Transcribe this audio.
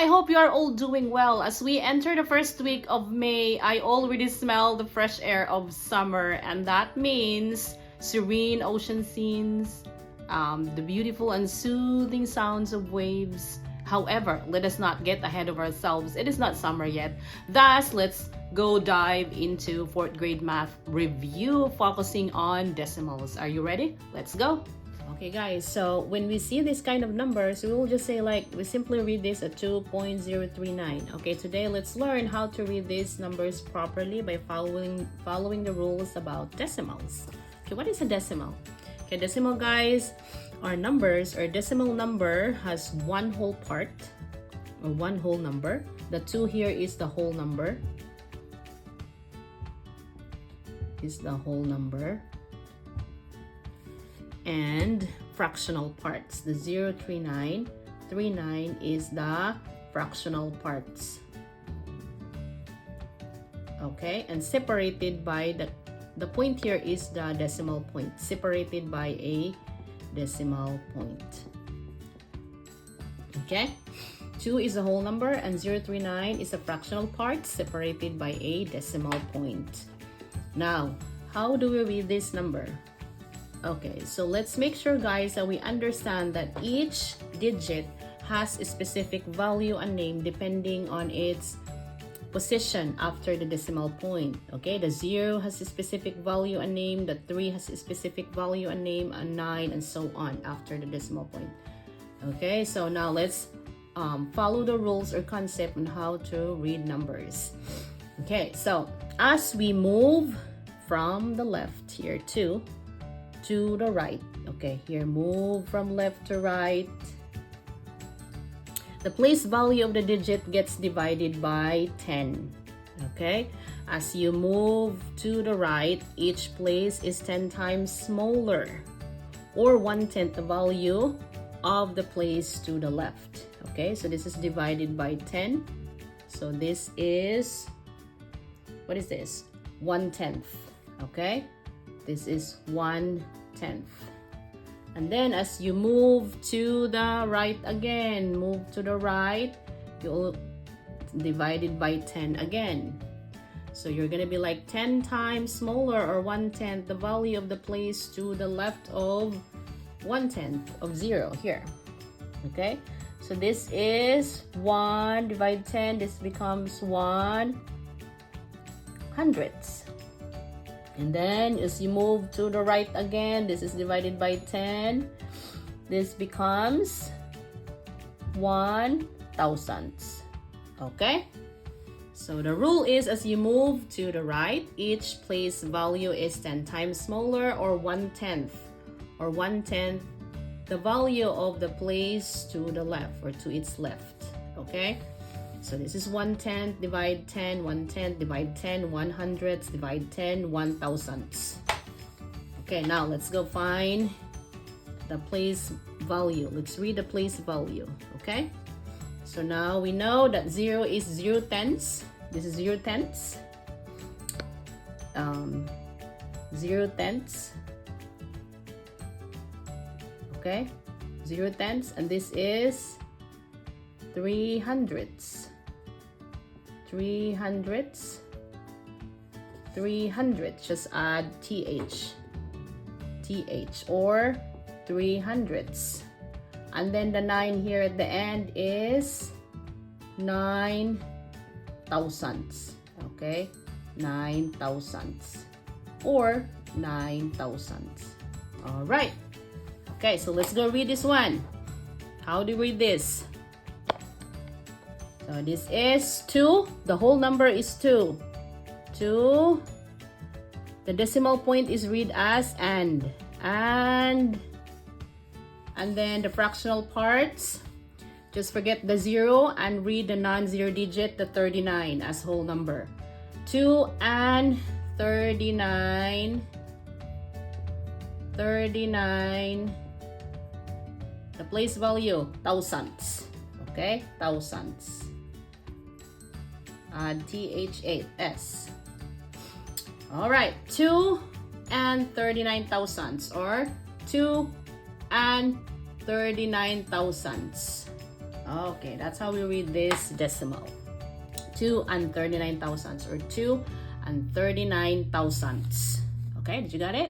I hope you are all doing well. As we enter the first week of May, I already smell the fresh air of summer, and that means serene ocean scenes, the beautiful and soothing sounds of waves. However, let us not get ahead of ourselves. It is not summer yet. Thus, let's go dive into 4th grade math review, focusing on decimals. Are you ready? Let's go. Okay guys, so when we see this kind of numbers, we will just say like, we simply read this at 2.039. Okay, today let's learn how to read these numbers properly by following the rules about decimals. Okay, what is a decimal? Okay, decimal guys are numbers, or decimal number has one whole part or one whole number. The 2 here is the whole number. And fractional parts. The 039 is the fractional parts. Okay, and separated by the point here is the decimal point, separated by a decimal point. Okay, 2 is a whole number and 039 is a fractional part separated by a decimal point. Now, how do we read this number? Okay, so let's make sure guys that we understand that each digit has a specific value and name depending on its position after the decimal point. Okay, the 0 has a specific value and name, the 3 has a specific value and name, and 9 and so on after the decimal point. Okay, so now let's follow the rules or concept on how to read numbers. Okay, so as we move from the left here to the right, okay, here move from left to right, the place value of the digit gets divided by 10. Okay, as you move to the right, each place is 10 times smaller, or 1/10 the value of the place to the left. Okay, so this is divided by 10. So this is, what is this? 1/10. Okay, this is 1/10. And then as you move to the right again, move to the right, you'll divide it by 10 again. So you're gonna be like 10 times smaller, or 1/10 the value of the place to the left of 1/10 of 0 here. Okay, so this is 1 divide 10, this becomes 1/100. And then as you move to the right again, this is divided by 10. This becomes 1/1000. Okay? So the rule is, as you move to the right, each place value is 10 times smaller, or 1/10, or 1/10 the value of the place to the left, or to its left. Okay? So this is 1/10 divide 10, 1/10 divide 10, 100ths divide 10, 1,000ths. Okay, now let's go find the place value. Let's read the place value. Okay, so now we know that 0 is 0/10. This is 0/10. 0/10. Okay, 0/10, and this is 300ths. 300ths. Just add th, or 300ths. And then the 9 here at the end is 9,000ths. Okay, 9,000ths, or 9,000ths. All right. Okay, so let's go read this one. How do you read this? So this is 2. The whole number is 2. 2. The decimal point is read as and then the fractional parts, just forget the 0 and read the non-zero digit, the 39, as whole number. 2 and 39. 39. The place value, thousandths. Okay, thousandths. Add TH8S. All right, 2 and 39 thousandths, or 2 and 39 thousandths. Okay, that's how we read this decimal. 2 and 39 thousandths, or 2 and 39 thousandths. Okay, did you got it?